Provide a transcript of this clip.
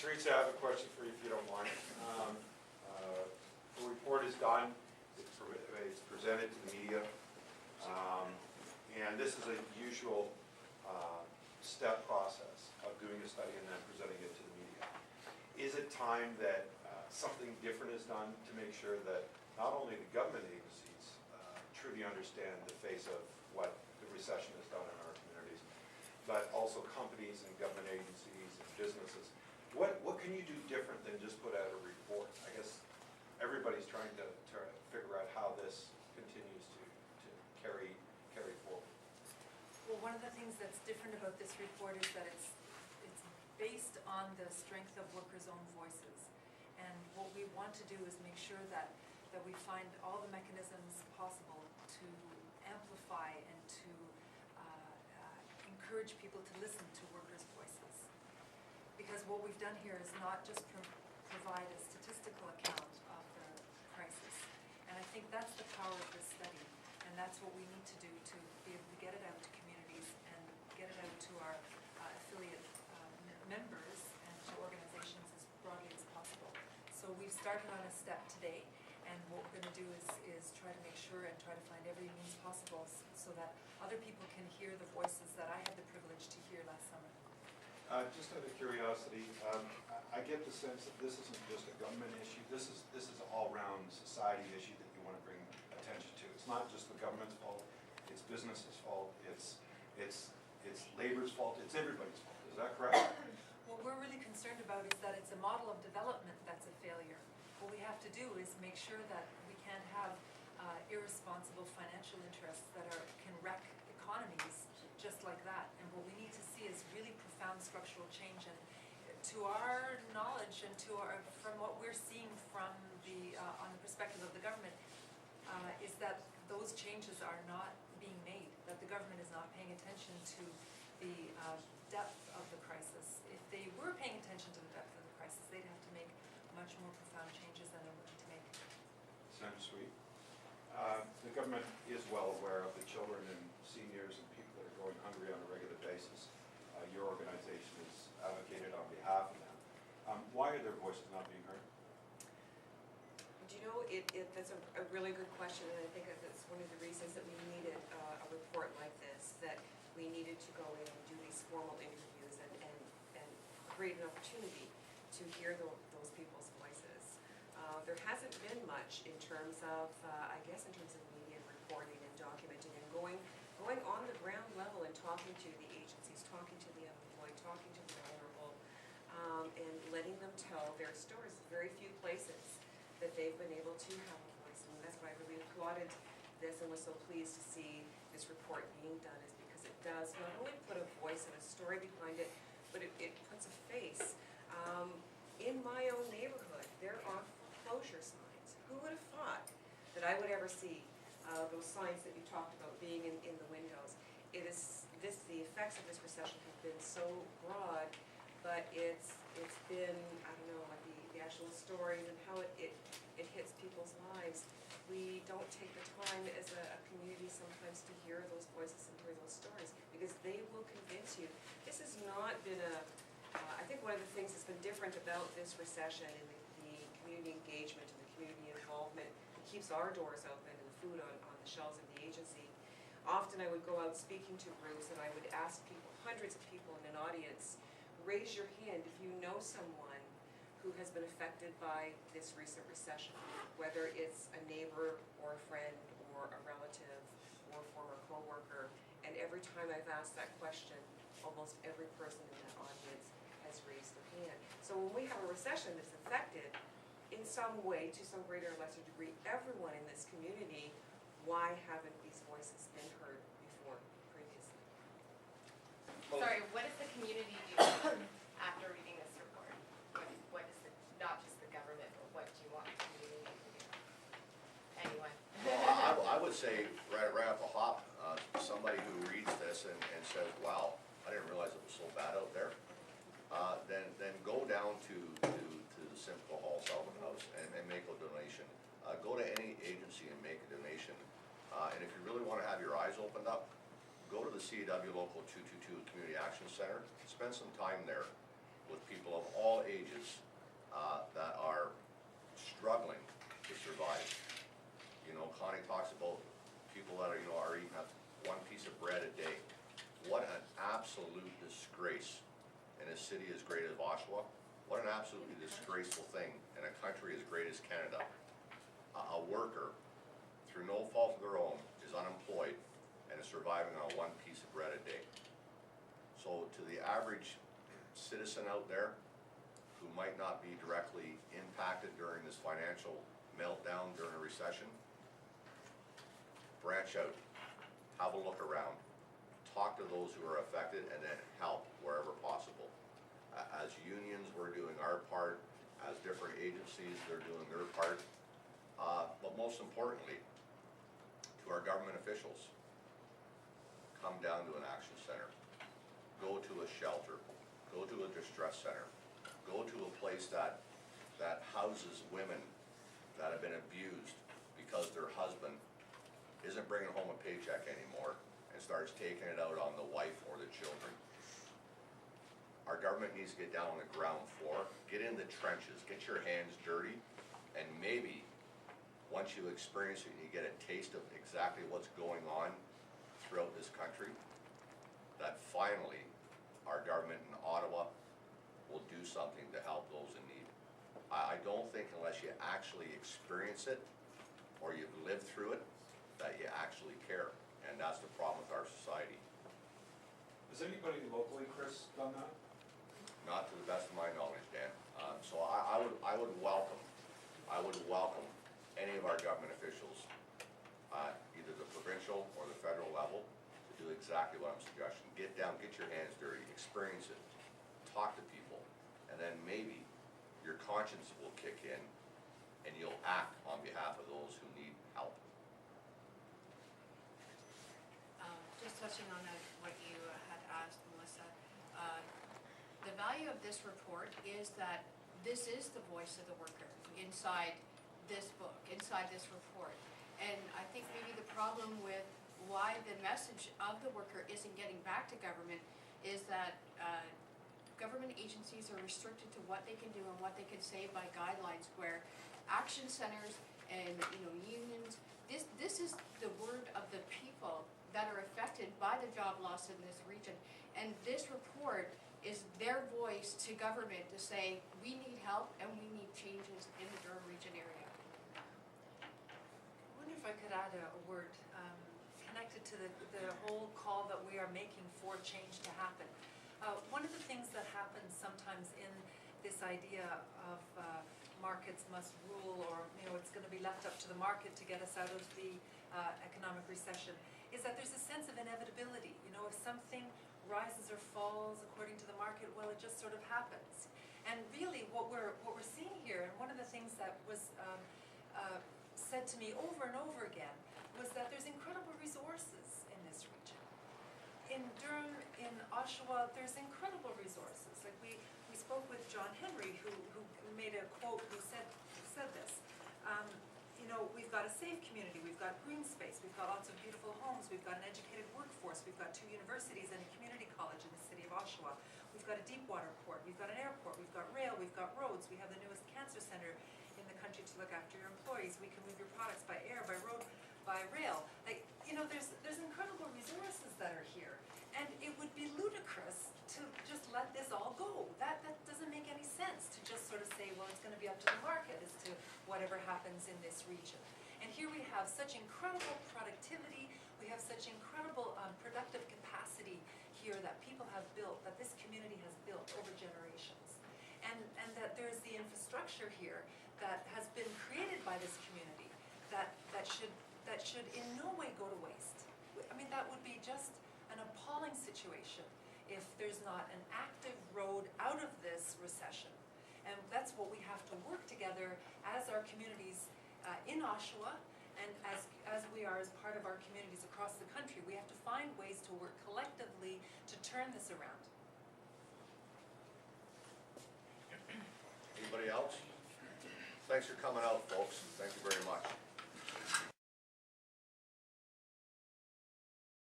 Teresa, I have a question for you if you don't mind. The report is done, it's presented to the media, and this is a usual step process of doing a study and then presenting it to the media. Is it time that something different is done to make sure that not only the government agencies truly understand the face of what the recession has done in our communities, but also companies and government agencies and businesses? What can you do different than just put out a report? I guess everybody's trying to figure out how this continues to carry forward. Well, one of the things that's different about this report is that it's based on the strength of workers' own voices. And what we want to do is make sure that we find all the mechanisms possible to amplify and to encourage people to listen to workers' voices. Because what we've done here is not just provide a statistical account of the crisis. And I think that's the power of this study. And that's what we need to do to be able to get it out to communities and get it out to our affiliate members and to organizations as broadly as possible. So we've started on a step today, and what we're going to do is try to make sure and try to find every means possible so that other people can hear the voices that I had the privilege to hear last summer. Just out of curiosity, I get the sense that this isn't just a government issue. This is an all-round society issue that you want to bring attention to. It's not just the government's fault. It's business's fault. It's labor's fault. It's everybody's fault. Is that correct? What we're really concerned about is that it's a model of development that's a failure. What we have to do is make sure that we can't have irresponsible financial interests that can wreck economies just like that. And what we need to see is really profound structural change. And to our knowledge and from what we're seeing from on the perspective of the government, is that those changes are not being made, that the government is not paying attention to the depth of the crisis. If they were paying attention to the depth of the crisis, they'd have to make much more profound changes than they're looking to make. Sounds sweet. The government is well aware of the children and seniors and people that are going hungry on a regular basis. Your organization is advocated on behalf of them. Why are their voices not being heard? Do you know, that's a really good question, and I think that's one of the reasons that we needed a report like this, that we needed to go in and do these formal interviews and create an opportunity to hear those people's voices. There hasn't been much in terms of, I guess, in terms of media reporting and documenting and going on the ground level and talking to the agencies, talking to the unemployed, talking to the vulnerable, and letting them tell their stories. Very few places that they've been able to have a voice, and that's why I really applauded this and was so pleased to see this report being done, is because it does not only put a voice and a story behind it, but it puts a face. In my own neighborhood, there are foreclosure signs. Who would have thought that I would ever see those signs that you talked about being in the windows? The effects of this recession have been so broad, but it's been, I don't know, like the actual stories and how it hits people's lives. We don't take the time as a community sometimes to hear those voices and hear those stories, because they will convince you. This has not been I think one of the things that's been different about this recession and the community engagement and the community involvement that keeps our doors open and the food on the shelves of the agency. Often I would go out speaking to groups and I would ask people, hundreds of people in an audience, raise your hand if you know someone who has been affected by this recent recession, whether it's a neighbor or a friend or a relative or a former co-worker. And every time I've asked that question, almost every person in that audience has raised their hand. So when we have a recession that's affected in some way, to some greater or lesser degree, everyone in this community, why haven't these voices been heard before, previously? Sorry, what does the community do after reading this report? What is not just the government, but what do you want the community to do? Anyone? Well, I would say right off the hop, somebody who reads this and says, wow, I didn't realize it was so bad out there, then go down to the Simcoe Hall Southern House and make a donation. Go to any agency and make a donation. And if you really want to have your eyes opened up, go to the CAW Local 222 Community Action Center, spend some time there, with people of all ages that are struggling to survive. You know, Connie talks about people that are, you know, are eating one piece of bread a day. What an absolute disgrace in a city as great as Oshawa. What an absolutely disgraceful thing in a country as great as Canada. A worker, through no fault of their own, is unemployed and is surviving on one piece of bread a day. So to the average citizen out there who might not be directly impacted during this financial meltdown during a recession, branch out, have a look around, talk to those who are affected, and then help wherever possible. As unions, we're doing our part. As different agencies, they're doing their part. But most importantly, to our government officials, come down to an action center. Go to a shelter. Go to a distress center. Go to a place that houses women that have been abused because their husband isn't bringing home a paycheck anymore and starts taking it out on the wife or the children. Our government needs to get down on the ground floor, get in the trenches, get your hands dirty, and maybe once you experience it and you get a taste of exactly what's going on throughout this country, that finally our government in Ottawa will do something to help those in need. I don't think unless you actually experience it or you've lived through it, that you actually care. And that's the problem with our society. Has anybody locally, Chris, done that? Not to the best of my knowledge, Dan. So I would welcome any of our government officials, either the provincial or the federal level, to do exactly what I'm suggesting. Get down, get your hands dirty, experience it, talk to people, and then maybe your conscience will kick in and you'll act on behalf of those who need help. Just touching on what you had asked, Melissa, the value of this report is that this is the voice of the worker inside this book, inside this report. And I think maybe the problem with why the message of the worker isn't getting back to government is that government agencies are restricted to what they can do and what they can say by guidelines, where action centers and unions, this is the word of the people that are affected by the job loss in this region. And this report is their voice to government to say, we need help and we need changes in the Durham region area. I wonder if I could add a word connected to the whole call that we are making for change to happen. One of the things that happens sometimes in this idea of markets must rule, or it's going to be left up to the market to get us out of the economic recession, is that there's a sense of inevitability. If something rises or falls according to the market, well, it just sort of happens. And really, what we're seeing here, and one of the things that was said to me over and over again, was that there's incredible resources in this region. In Durham, in Oshawa, there's incredible resources. Like we spoke with John Henry, who made a quote, who said this. We've got a safe community, we've got green space, we've got lots of beautiful homes, we've got an educated workforce, we've got 2 universities and a community college in the city of Oshawa. We've got a deep water port, we've got an airport, we've got rail, we've got roads, we have the newest cancer center in the country to look after your employees. We can move your products by air, by road, by rail. There's incredible resources that are here. And it would be ludicrous to just let this all go. That doesn't make any sense, to just sort of say, well, it's going to be up to the market as to whatever happens in this region. And here we have such incredible productivity, we have such incredible productive capacity here that people have built, that this community has built over generations. And that there's the infrastructure here that has been created by this community that should in no way go to waste. I mean, that would be just an appalling situation if there's not an active road out of this recession. And that's what we have to work together as our communities in Oshawa, and as we are as part of our communities across the country. We have to find ways to work collectively to turn this around. Anybody else? Thanks for coming out, folks. Thank you very much.